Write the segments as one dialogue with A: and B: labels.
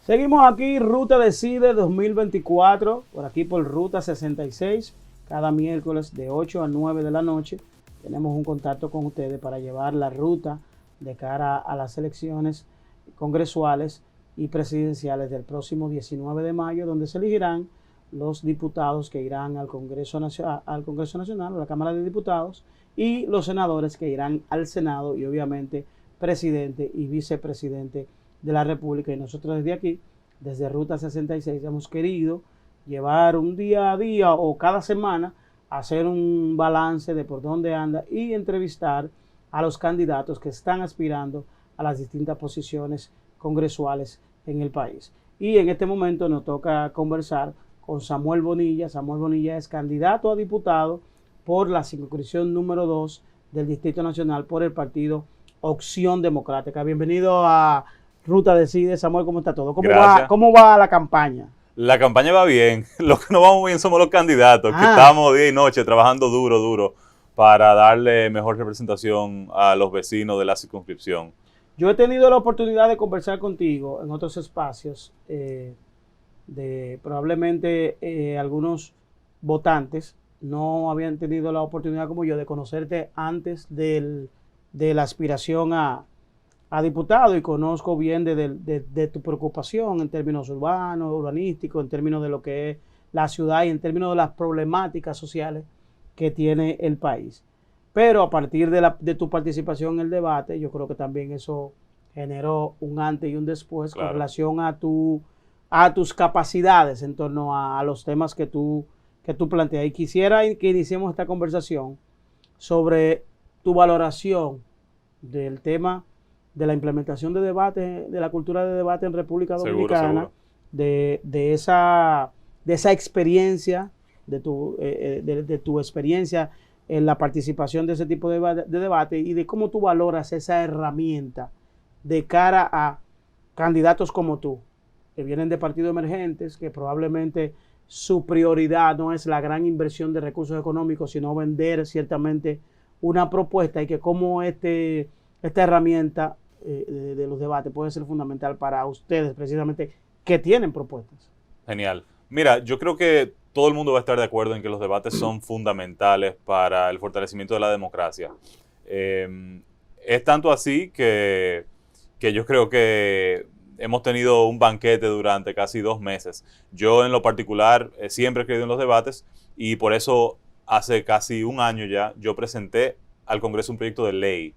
A: Seguimos aquí, Ruta Decide 2024, por aquí por Ruta 66, cada miércoles de 8 a 9 de la noche. Tenemos un contacto con ustedes para llevar la ruta de cara a las elecciones congresuales y presidenciales del próximo 19 de mayo, donde se elegirán los diputados que irán al Congreso Nacional, a la Cámara de Diputados, y los senadores que irán al Senado y obviamente presidente y vicepresidente de la República. Y nosotros desde aquí, desde Ruta 66, hemos querido llevar un día a día o cada semana, hacer un balance de por dónde anda y entrevistar a los candidatos que están aspirando a las distintas posiciones congresuales en el país. Y en este momento nos toca conversar con Samuel Bonilla. Samuel Bonilla es candidato a diputado por la circunscripción número 2 del Distrito Nacional por el partido Opción Democrática. Bienvenido a Ruta Decide. Samuel, ¿cómo está todo? ¿Cómo va la campaña?
B: La campaña va bien. Lo que no vamos bien somos los candidatos, que estamos día y noche trabajando duro para darle mejor representación a los vecinos de la circunscripción.
A: Yo he tenido la oportunidad de conversar contigo en otros espacios probablemente algunos votantes no habían tenido la oportunidad como yo de conocerte antes de la aspiración a diputado, y conozco bien de tu preocupación en términos urbanos, urbanísticos, en términos de lo que es la ciudad y en términos de las problemáticas sociales que tiene el país. Pero a partir de tu participación en el debate, yo creo que también eso generó un antes y un después, claro, con relación a tus capacidades en torno a los temas que tú planteas. Y quisiera que iniciemos esta conversación sobre tu valoración del tema de la implementación de debate, de la cultura de debate en República Dominicana, seguro. De esa experiencia, de tu experiencia en la participación de ese tipo de debate, y de cómo tú valoras esa herramienta de cara a candidatos como tú, que vienen de partidos emergentes, que probablemente su prioridad no es la gran inversión de recursos económicos, sino vender ciertamente una propuesta, y que cómo esta herramienta de los debates puede ser fundamental para ustedes, precisamente, que tienen propuestas.
B: Genial. Mira, yo creo que todo el mundo va a estar de acuerdo en que los debates son fundamentales para el fortalecimiento de la democracia. Es tanto así que yo creo que hemos tenido un banquete durante casi 2 meses. Yo en lo particular siempre he creído en los debates, y por eso hace casi un año ya yo presenté al Congreso un proyecto de ley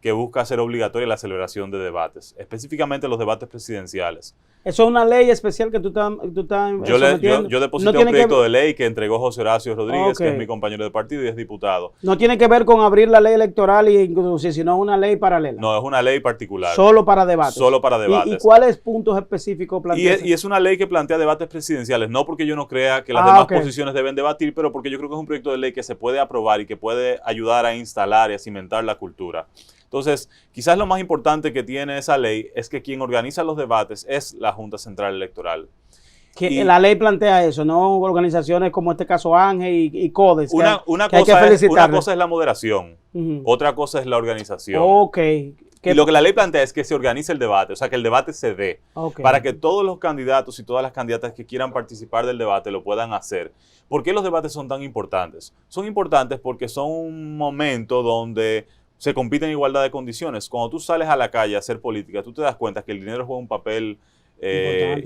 B: que busca hacer obligatoria la celebración de debates, específicamente los debates presidenciales.
A: ¿Eso es una ley especial que tú estás sometiendo?
B: Yo deposité un proyecto de ley que entregó José Horacio Rodríguez, que es mi compañero de partido y es diputado.
A: No tiene que ver con abrir la ley electoral y introducir, sino una ley paralela.
B: No, es una ley particular.
A: Solo para debates.
B: Solo para debates.
A: ¿Y cuáles puntos específicos plantea?
B: Y es una ley que plantea debates presidenciales, no porque yo no crea que las demás posiciones deben debatir, pero porque yo creo que es un proyecto de ley que se puede aprobar y que puede ayudar a instalar y a cimentar la cultura. Entonces, quizás lo más importante que tiene esa ley es que quien organiza los debates es la Junta Central Electoral.
A: La ley plantea eso, no organizaciones como este caso Ángel y CODES.
B: Una cosa es la moderación, otra cosa es la organización. Y lo que la ley plantea es que se organice el debate, o sea, que el debate se dé, para que todos los candidatos y todas las candidatas que quieran participar del debate lo puedan hacer. ¿Por qué los debates son tan importantes? Son importantes porque son un momento donde se compite en igualdad de condiciones. Cuando tú sales a la calle a hacer política, tú te das cuenta que el dinero juega un papel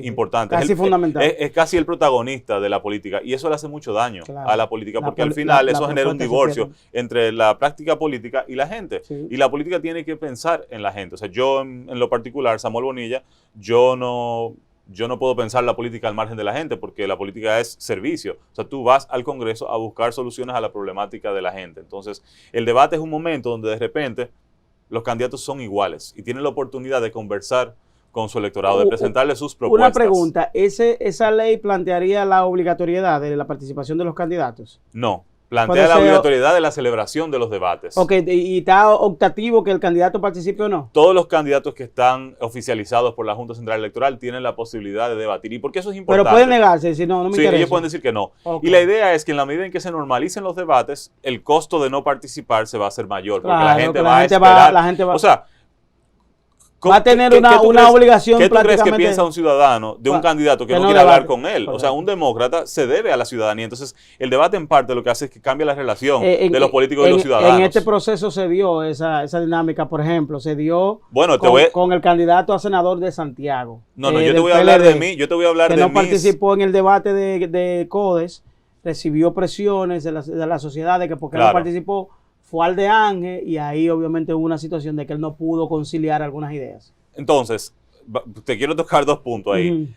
B: importante.
A: Casi fundamental.
B: Es casi el protagonista de la política, y eso le hace mucho daño a la política, porque al final eso genera un divorcio entre la práctica política y la gente. Sí. Y la política tiene que pensar en la gente. O sea, yo en lo particular, Samuel Bonilla, yo no puedo pensar la política al margen de la gente, porque la política es servicio. O sea, tú vas al Congreso a buscar soluciones a la problemática de la gente. Entonces, el debate es un momento donde de repente los candidatos son iguales y tienen la oportunidad de conversar con su electorado, de presentarle sus propuestas.
A: Una pregunta, ¿esa ley plantearía la obligatoriedad de la participación de los candidatos?
B: No, plantea la obligatoriedad de la celebración de los debates.
A: Ok, ¿y está optativo que el candidato participe o no?
B: Todos los candidatos que están oficializados por la Junta Central Electoral tienen la posibilidad de debatir. ¿Y por qué eso es importante?
A: Pero pueden negarse, si no me interesa.
B: Sí, ellos pueden decir que no.
A: Okay.
B: Y la idea es que en la medida en que se normalicen los debates, el costo de no participar se va a hacer mayor, porque la gente va a esperar. O sea,
A: va a tener una obligación.
B: ¿Qué tú crees que piensa un ciudadano de un candidato que no quiere hablar con él? O sea, un demócrata se debe a la ciudadanía. Entonces, el debate en parte lo que hace es que cambia la relación de los políticos y los ciudadanos.
A: En este proceso se dio esa dinámica, por ejemplo, se dio con el candidato a senador de Santiago.
B: No, yo te voy a hablar de mí,
A: que no participó en el debate de CODES, recibió presiones de la sociedad de que porque no participó, fue al de Ángel y ahí obviamente hubo una situación de que él no pudo conciliar algunas ideas.
B: Entonces, te quiero tocar 2 puntos ahí.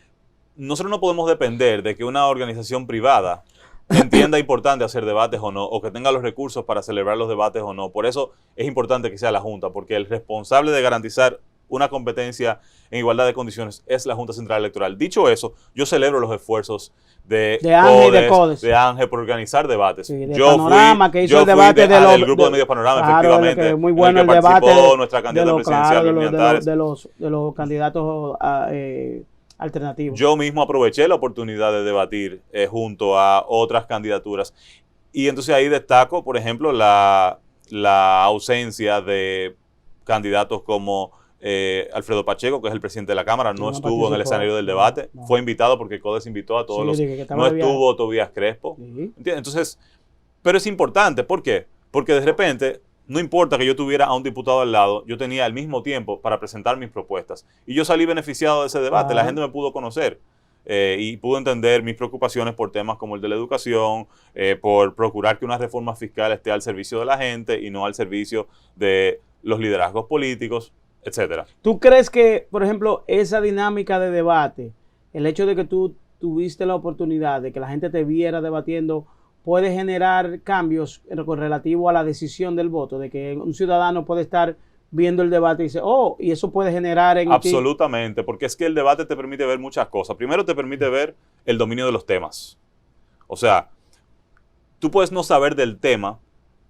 B: Nosotros no podemos depender de que una organización privada entienda importante hacer debates o no, o que tenga los recursos para celebrar los debates o no. Por eso es importante que sea la Junta, porque el responsable de garantizar una competencia en igualdad de condiciones es la Junta Central Electoral. Dicho eso, yo celebro los esfuerzos de Ángel por organizar debates.
A: Sí, Panorama, que hizo el debate
B: del grupo de Medios Panorama, efectivamente.
A: Muy bueno el
B: debate nuestra candidata presidencial,
A: de los candidatos alternativos.
B: Yo mismo aproveché la oportunidad de debatir junto a otras candidaturas. Y entonces ahí destaco, por ejemplo, la ausencia de candidatos como Alfredo Pacheco, que es el presidente de la Cámara, no estuvo en el escenario del debate. Fue invitado porque CODES invitó a todos los... No estuvo Tobías Crespo. Entonces, pero es importante. ¿Por qué? Porque de repente, no importa que yo tuviera a un diputado al lado, yo tenía el mismo tiempo para presentar mis propuestas. Y yo salí beneficiado de ese debate. La gente me pudo conocer. Y pudo entender mis preocupaciones por temas como el de la educación, por procurar que una reforma fiscal esté al servicio de la gente y no al servicio de los liderazgos políticos, etcétera.
A: ¿Tú crees que, por ejemplo, esa dinámica de debate, el hecho de que tú tuviste la oportunidad de que la gente te viera debatiendo, puede generar cambios relativo a la decisión del voto? De que un ciudadano puede estar viendo el debate y dice, y eso puede generar en
B: absolutamente, porque es que el debate te permite ver muchas cosas. Primero te permite ver el dominio de los temas. O sea, tú puedes no saber del tema,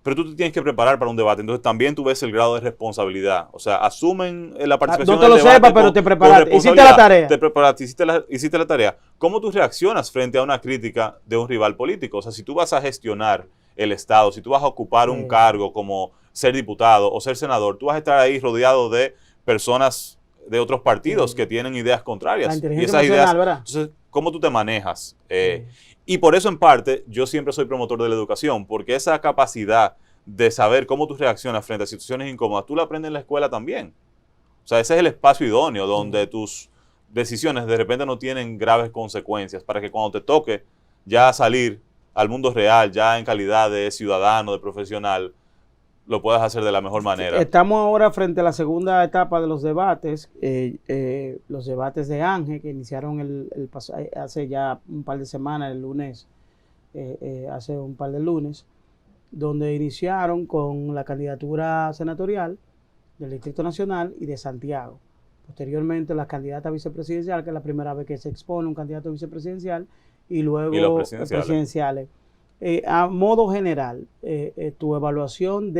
B: pero tú te tienes que preparar para un debate. Entonces también tú ves el grado de responsabilidad. O sea, asumen la participación
A: en el debate. No te lo sepas, pero te preparaste. Hiciste la tarea.
B: Te preparaste, hiciste la tarea. ¿Cómo tú reaccionas frente a una crítica de un rival político? O sea, si tú vas a gestionar el Estado, si tú vas a ocupar un cargo como ser diputado o ser senador, tú vas a estar ahí rodeado de personas de otros partidos que tienen ideas contrarias.
A: Y esas ideas, ¿verdad?
B: Entonces, ¿cómo tú te manejas? Y por eso, en parte, yo siempre soy promotor de la educación, porque esa capacidad de saber cómo tú reaccionas frente a situaciones incómodas, tú la aprendes en la escuela también. O sea, ese es el espacio idóneo donde tus decisiones de repente no tienen graves consecuencias, para que cuando te toque ya salir al mundo real, ya en calidad de ciudadano, de profesional, lo puedas hacer de la mejor manera.
A: Estamos ahora frente a la segunda etapa de los debates de Ángel, que iniciaron hace ya un par de semanas, el lunes, hace un par de lunes, donde iniciaron con la candidatura senatorial del Distrito Nacional y de Santiago. Posteriormente, la candidata vicepresidencial, que es la primera vez que se expone un candidato vicepresidencial, y luego
B: los
A: presidenciales. A modo general, tu evaluación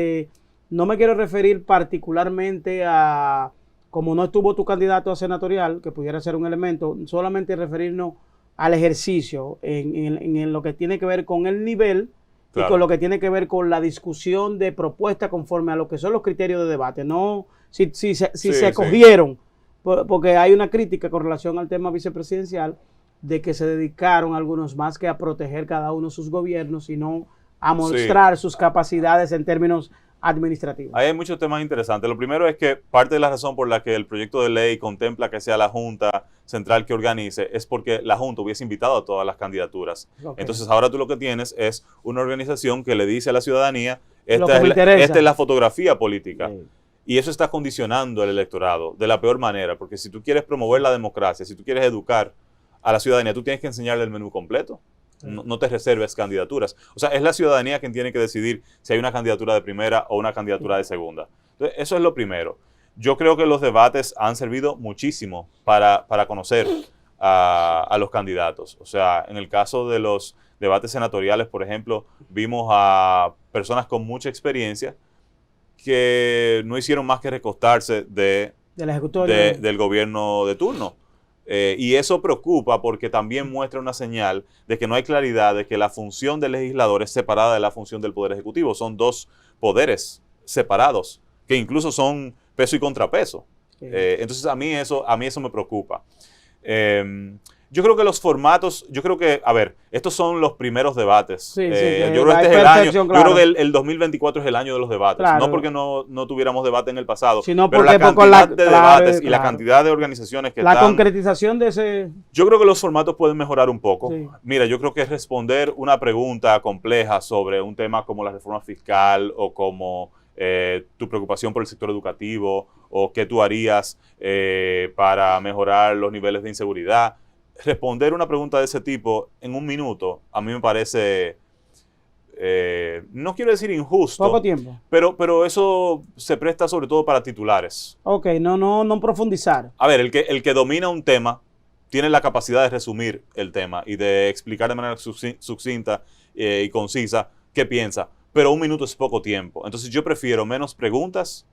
A: no me quiero referir particularmente a, como no estuvo tu candidato a senatorial, que pudiera ser un elemento, solamente referirnos al ejercicio en lo que tiene que ver con el nivel y con lo que tiene que ver con la discusión de propuestas conforme a lo que son los criterios de debate, no si se cogieron, porque hay una crítica con relación al tema vicepresidencial, de que se dedicaron algunos más que a proteger cada uno sus gobiernos y no a mostrar sus capacidades en términos administrativos.
B: Ahí hay muchos temas interesantes. Lo primero es que parte de la razón por la que el proyecto de ley contempla que sea la Junta Central que organice es porque la Junta hubiese invitado a todas las candidaturas. Entonces ahora tú lo que tienes es una organización que le dice a la ciudadanía, esta es la fotografía política. Y eso está condicionando el electorado de la peor manera, porque si tú quieres promover la democracia, si tú quieres educar a la ciudadanía, tú tienes que enseñarle el menú completo. No te reserves candidaturas. O sea, es la ciudadanía quien tiene que decidir si hay una candidatura de primera o una candidatura de segunda. Entonces, eso es lo primero. yo creo que los debates han servido muchísimo para conocer a los candidatos. O sea, en el caso de los debates senatoriales, por ejemplo, vimos a personas con mucha experiencia que no hicieron más que recostarse
A: del ejecutorio.
B: del gobierno de turno. Y eso preocupa porque también muestra una señal de que no hay claridad de que la función del legislador es separada de la función del Poder Ejecutivo. Son dos poderes separados, que incluso son peso y contrapeso. Sí. Entonces a mí eso me preocupa. Yo creo que los formatos, a ver, estos son los primeros debates.
A: Sí,
B: yo creo que este es el año, claro. Yo creo que el 2024 es el año de los debates. Claro. No porque no tuviéramos debate en el pasado,
A: sino
B: pero la cantidad de debates y la cantidad de organizaciones que están.
A: La concretización de ese...
B: Yo creo que los formatos pueden mejorar un poco. Sí. Mira, yo creo que responder una pregunta compleja sobre un tema como la reforma fiscal o como tu preocupación por el sector educativo o qué tú harías para mejorar los niveles de inseguridad. Responder una pregunta de ese tipo en un minuto, a mí me parece, no quiero decir injusto.
A: Poco tiempo.
B: Pero eso se presta sobre todo para titulares.
A: Ok, no profundizar.
B: A ver, el que domina un tema tiene la capacidad de resumir el tema y de explicar de manera sucinta y concisa qué piensa. Pero un minuto es poco tiempo. Entonces yo prefiero menos preguntas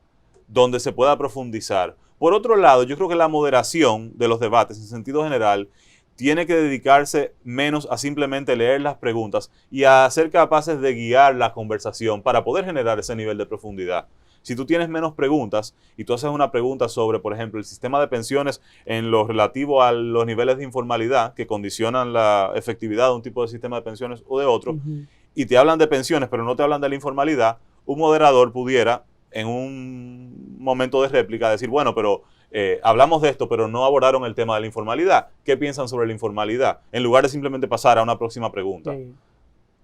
B: donde se pueda profundizar. Por otro lado, yo creo que la moderación de los debates en sentido general tiene que dedicarse menos a simplemente leer las preguntas y a ser capaces de guiar la conversación para poder generar ese nivel de profundidad. Si tú tienes menos preguntas y tú haces una pregunta sobre, por ejemplo, el sistema de pensiones en lo relativo a los niveles de informalidad que condicionan la efectividad de un tipo de sistema de pensiones o de otro, y te hablan de pensiones pero no te hablan de la informalidad, un moderador pudiera en un momento de réplica decir, bueno, pero hablamos de esto, pero no abordaron el tema de la informalidad. ¿Qué piensan sobre la informalidad? En lugar de simplemente pasar a una próxima pregunta. Sí.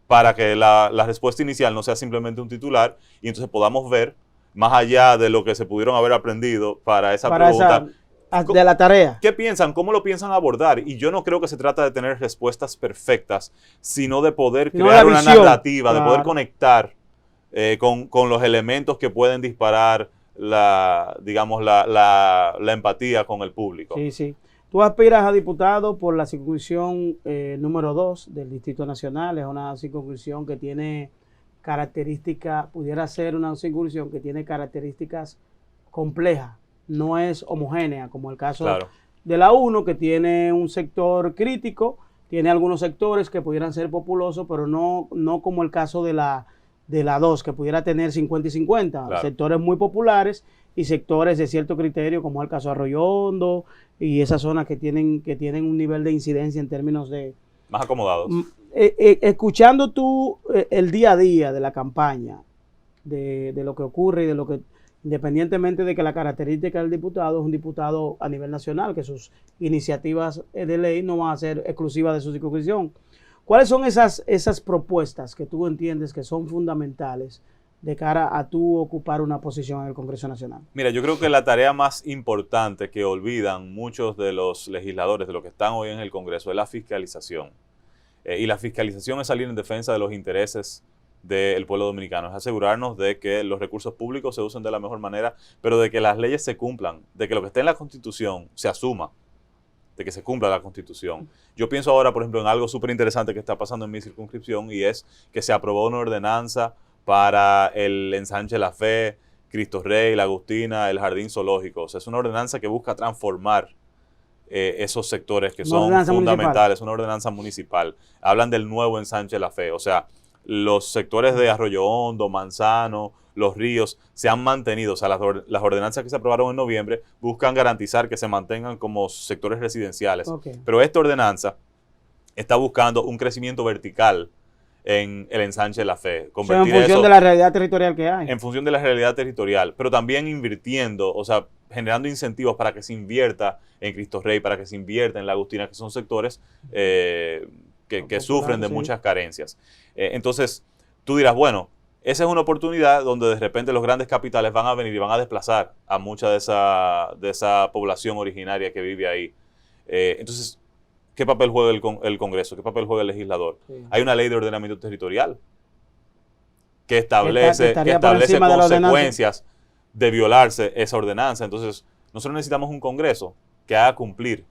B: Para que la respuesta inicial no sea simplemente un titular y entonces podamos ver, más allá de lo que se pudieron haber aprendido para esa pregunta,
A: de la tarea.
B: ¿Qué piensan? ¿Cómo lo piensan abordar? Y yo no creo que se trata de tener respuestas perfectas, sino de poder crear una narrativa, claro, de poder conectar con los elementos que pueden disparar la empatía con el público.
A: Sí, sí. Tú aspiras a diputado por la circunscripción número 2 del Distrito Nacional. Es una circunscripción que tiene características, pudiera ser una circunscripción que tiene características complejas. No es homogénea, como el caso de la 1, que tiene un sector crítico, tiene algunos sectores que pudieran ser populosos, pero no como el caso de la 2, que pudiera tener 50 y 50, claro, sectores muy populares y sectores de cierto criterio, como el caso de Arroyo Hondo y esas zonas que tienen un nivel de incidencia en términos de...
B: Más acomodados.
A: Escuchando tú el día a día de la campaña, de lo que ocurre y de lo que, independientemente de que la característica del diputado es un diputado a nivel nacional, que sus iniciativas de ley no van a ser exclusivas de su circunscripción. ¿Cuáles son esas propuestas que tú entiendes que son fundamentales de cara a tú ocupar una posición en el Congreso Nacional?
B: Mira, yo creo que la tarea más importante que olvidan muchos de los legisladores, de los que están hoy en el Congreso, es la fiscalización. Y la fiscalización es salir en defensa de los intereses del pueblo dominicano, es asegurarnos de que los recursos públicos se usen de la mejor manera, pero de que las leyes se cumplan, de que lo que esté en la Constitución se asuma, de que se cumpla la Constitución. Yo pienso ahora, por ejemplo, en algo súper interesante que está pasando en mi circunscripción, y es que se aprobó una ordenanza para el Ensanche La Fe, Cristo Rey, La Agustina, el Jardín Zoológico. O sea, es una ordenanza que busca transformar esos sectores que son fundamentales, una ordenanza municipal. Hablan del nuevo Ensanche La Fe, o sea, los sectores de Arroyo Hondo, Manzano, Los Ríos se han mantenido. O sea, las ordenanzas que se aprobaron en noviembre buscan garantizar que se mantengan como sectores residenciales. Okay. Pero esta ordenanza está buscando un crecimiento vertical en el Ensanche La Fe.
A: O sea, en función de la realidad territorial que hay.
B: En función de la realidad territorial, pero también invirtiendo, o sea, generando incentivos para que se invierta en Cristo Rey, para que se invierta en La Agustina, que son sectores que sufren de muchas carencias. Entonces, tú dirás, bueno, esa es una oportunidad donde de repente los grandes capitales van a venir y van a desplazar a mucha de esa población originaria que vive ahí. Entonces, ¿qué papel juega el Congreso? ¿Qué papel juega el legislador? Sí. Hay una ley de ordenamiento territorial que establece consecuencias de violarse esa ordenanza. Entonces, nosotros necesitamos un Congreso que haga cumplir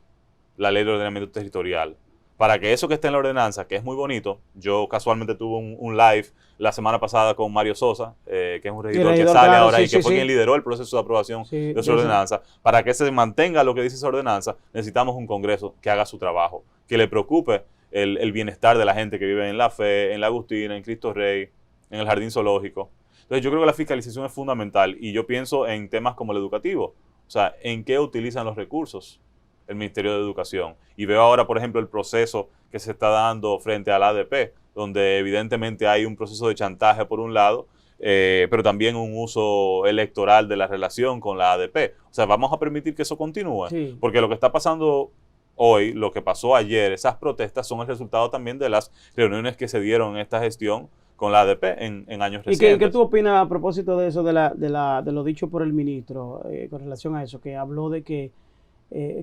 B: la ley de ordenamiento territorial. Para que eso que está en la ordenanza, que es muy bonito, yo casualmente tuve un live la semana pasada con Mario Sosa, que es un regidor que sale
A: claro,
B: ahora
A: sí,
B: y que
A: sí,
B: fue
A: sí.
B: quien lideró el proceso de aprobación
A: Sí,
B: de su ordenanza. Para que se mantenga lo que dice esa ordenanza, necesitamos un Congreso que haga su trabajo, que le preocupe el bienestar de la gente que vive en La Fe, en La Agustina, en Cristo Rey, en el Jardín Zoológico. Entonces yo creo que la fiscalización es fundamental y yo pienso en temas como el educativo, o sea, en qué utilizan los recursos el Ministerio de Educación. Y veo ahora, por ejemplo, el proceso que se está dando frente al ADP, donde evidentemente hay un proceso de chantaje por un lado, pero también un uso electoral de la relación con la ADP. O sea, vamos a permitir que eso continúe,
A: Sí.
B: porque lo que está pasando hoy, lo que pasó ayer, esas protestas son el resultado también de las reuniones que se dieron en esta gestión con la ADP en años
A: ¿Y
B: recientes.
A: qué tú opinas a propósito de eso, de lo dicho por el ministro con relación a eso, que habló de que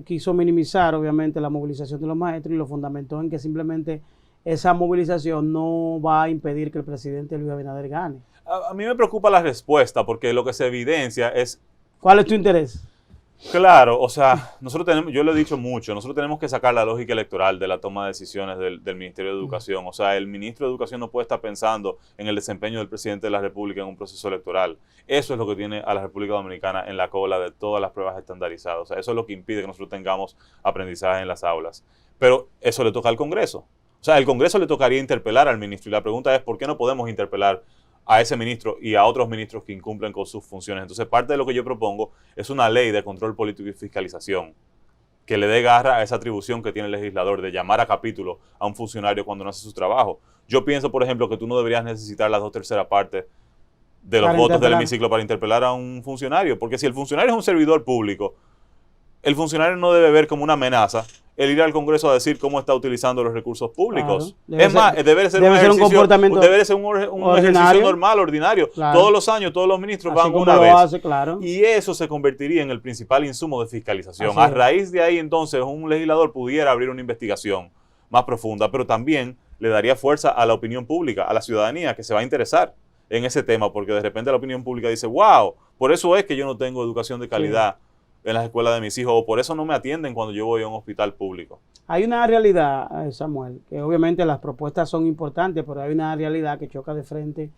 A: quiso minimizar obviamente la movilización de los maestros y lo fundamentó en que simplemente esa movilización no va a impedir que el presidente Luis Abinader gane?
B: A mí me preocupa la respuesta, porque lo que se evidencia es...
A: ¿Cuál es tu interés?
B: Claro, o sea, nosotros tenemos, yo lo he dicho mucho, nosotros tenemos que sacar la lógica electoral de la toma de decisiones del Ministerio de Educación. O sea, el ministro de Educación no puede estar pensando en el desempeño del presidente de la República en un proceso electoral. Eso es lo que tiene a la República Dominicana en la cola de todas las pruebas estandarizadas. O sea, eso es lo que impide que nosotros tengamos aprendizaje en las aulas. Pero eso le toca al Congreso. O sea, al Congreso le tocaría interpelar al ministro. Y la pregunta es, ¿por qué no podemos interpelar a ese ministro y a otros ministros que incumplen con sus funciones? Entonces, parte de lo que yo propongo es una ley de control político y fiscalización que le dé garra a esa atribución que tiene el legislador de llamar a capítulo a un funcionario cuando no hace su trabajo. Yo pienso, por ejemplo, que tú no deberías necesitar las 2/3 partes de los votos del hemiciclo para interpelar a un funcionario, porque si el funcionario es un servidor público, el funcionario no debe ver como una amenaza el ir al Congreso a decir cómo está utilizando los recursos públicos.
A: Claro.
B: Es más, debe ser
A: un comportamiento
B: debe ser un ejercicio normal, ordinario.
A: Claro.
B: Todos los años, todos los ministros
A: Así
B: van
A: como
B: una
A: lo
B: vez.
A: hace, claro.
B: Y eso se convertiría en el principal insumo de fiscalización.
A: Así
B: A
A: es.
B: raíz de ahí, entonces, un legislador pudiera abrir una investigación más profunda, pero también le daría fuerza a la opinión pública, a la ciudadanía, que se va a interesar en ese tema, porque de repente la opinión pública dice, wow, por eso es que yo no tengo educación de calidad en las escuelas de mis hijos, o por eso no me atienden cuando yo voy a un hospital público.
A: Hay una realidad, Samuel, que obviamente las propuestas son importantes, pero hay una realidad que choca de frente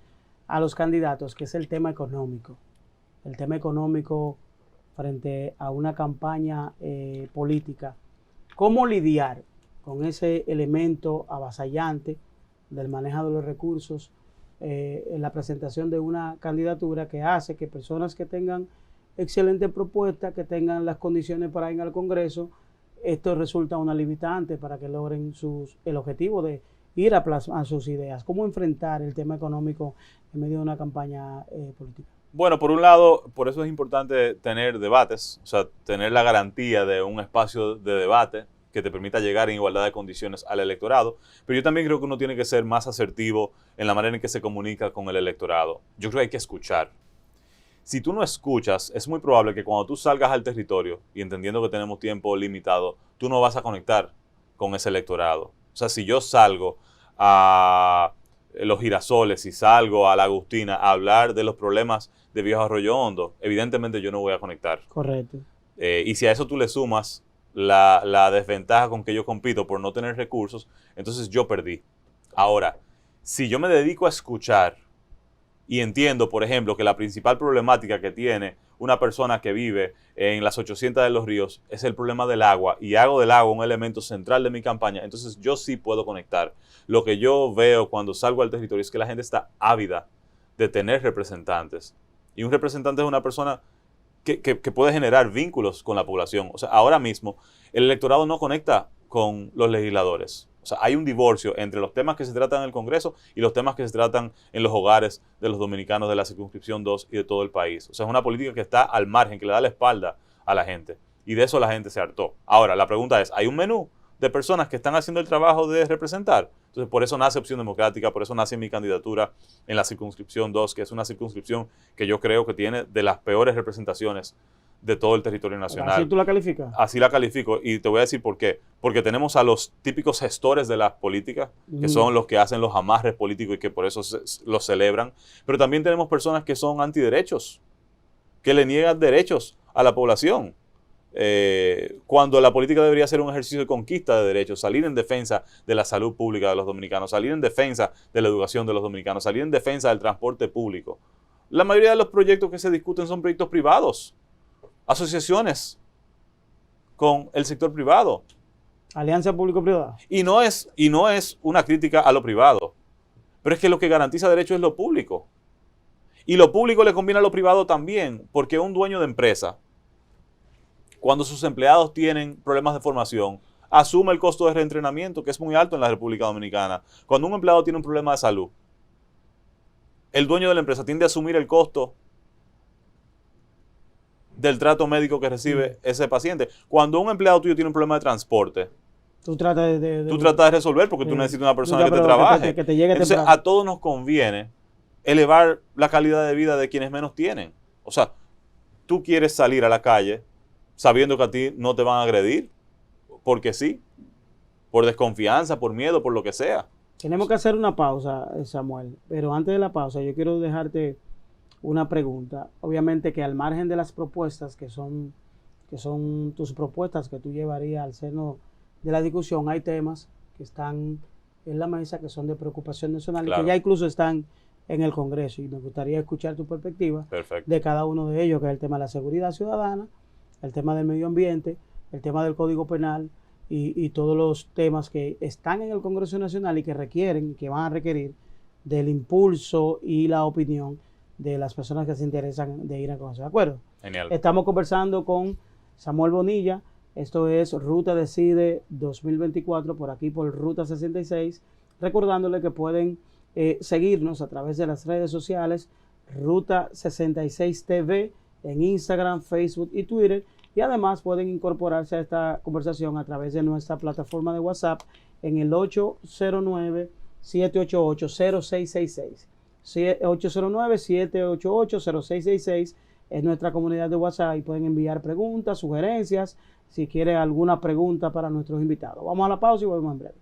A: a los candidatos, que es el tema económico. El tema económico frente a una campaña política. ¿Cómo lidiar con ese elemento avasallante del manejo de los recursos en la presentación de una candidatura que hace que personas que tengan excelentes propuestas, que tengan las condiciones para ir al Congreso, esto resulta una limitante para que logren el objetivo de ir a plasmar sus ideas? ¿Cómo enfrentar el tema económico en medio de una campaña política?
B: Bueno, por un lado, por eso es importante tener debates, o sea, tener la garantía de un espacio de debate que te permita llegar en igualdad de condiciones al electorado, pero yo también creo que uno tiene que ser más asertivo en la manera en que se comunica con el electorado. Yo creo que hay que escuchar. Si tú no escuchas, es muy probable que cuando tú salgas al territorio, y entendiendo que tenemos tiempo limitado, tú no vas a conectar con ese electorado. O sea, si yo salgo a Los Girasoles, si salgo a La Agustina a hablar de los problemas de Viejo Arroyo Hondo, evidentemente yo no voy a conectar.
A: Correcto.
B: Y si a eso tú le sumas la desventaja con que yo compito por no tener recursos, entonces yo perdí. Ahora, si yo me dedico a escuchar y entiendo, por ejemplo, que la principal problemática que tiene una persona que vive en las 800 de Los Ríos es el problema del agua, y hago del agua un elemento central de mi campaña, entonces yo sí puedo conectar. Lo que yo veo cuando salgo al territorio es que la gente está ávida de tener representantes. Y un representante es una persona que puede generar vínculos con la población. O sea, ahora mismo el electorado no conecta con los legisladores. O sea, hay un divorcio entre los temas que se tratan en el Congreso y los temas que se tratan en los hogares de los dominicanos de la circunscripción 2 y de todo el país. O sea, es una política que está al margen, que le da la espalda a la gente. Y de eso la gente se hartó. Ahora, la pregunta es, ¿hay un menú de personas que están haciendo el trabajo de representar? Entonces, por eso nace Opción Democrática, por eso nace mi candidatura en la circunscripción 2, que es una circunscripción que yo creo que tiene de las peores representaciones de todo el territorio nacional.
A: ¿Así tú la calificas?
B: Así la califico, y te voy a decir por qué. Porque tenemos a los típicos gestores de las políticas, que son los que hacen los amarres políticos y que por eso los celebran, pero también tenemos personas que son antiderechos, que le niegan derechos a la población. Cuando la política debería ser un ejercicio de conquista de derechos, salir en defensa de la salud pública de los dominicanos, salir en defensa de la educación de los dominicanos, salir en defensa del transporte público. La mayoría de los proyectos que se discuten son proyectos privados, asociaciones con el sector privado.
A: Alianza público-privada.
B: Y no es una crítica a lo privado, pero es que lo que garantiza derechos es lo público. Y lo público le conviene a lo privado también, porque un dueño de empresa, cuando sus empleados tienen problemas de formación, asume el costo de reentrenamiento, que es muy alto en la República Dominicana. Cuando un empleado tiene un problema de salud, el dueño de la empresa tiende a asumir el costo del trato médico que recibe ese paciente. Cuando un empleado tuyo tiene un problema de transporte, tú tratas de resolver porque tú necesitas una persona que te trabaje.
A: Que te llegue
B: Entonces,
A: temprano.
B: a todos nos conviene elevar la calidad de vida de quienes menos tienen. O sea, tú quieres salir a la calle sabiendo que a ti no te van a agredir, porque sí, por desconfianza, por miedo, por lo que sea.
A: Tenemos que hacer una pausa, Samuel, pero antes de la pausa yo quiero dejarte una pregunta. Obviamente que al margen de las propuestas que son tus propuestas que tú llevarías al seno de la discusión, hay temas que están en la mesa que son de preocupación nacional y que ya incluso están en el Congreso, y me gustaría escuchar tu perspectiva de cada uno de ellos, que es el tema de la seguridad ciudadana, el tema del medio ambiente, el tema del Código Penal y todos los temas que están en el Congreso Nacional y que requieren, que van a requerir del impulso y la opinión de las personas que se interesan de ir al Congreso. ¿De acuerdo?
B: Genial.
A: Estamos conversando con Samuel Bonilla. Esto es Ruta Decide 2024, por aquí por Ruta 66. Recordándole que pueden seguirnos a través de las redes sociales, Ruta 66 TV, en Instagram, Facebook y Twitter. Y además pueden incorporarse a esta conversación a través de nuestra plataforma de WhatsApp en el 809-788-0666. 809-788-0666 es nuestra comunidad de WhatsApp y pueden enviar preguntas, sugerencias, si quiere alguna pregunta para nuestros invitados. Vamos a la pausa y volvemos en breve.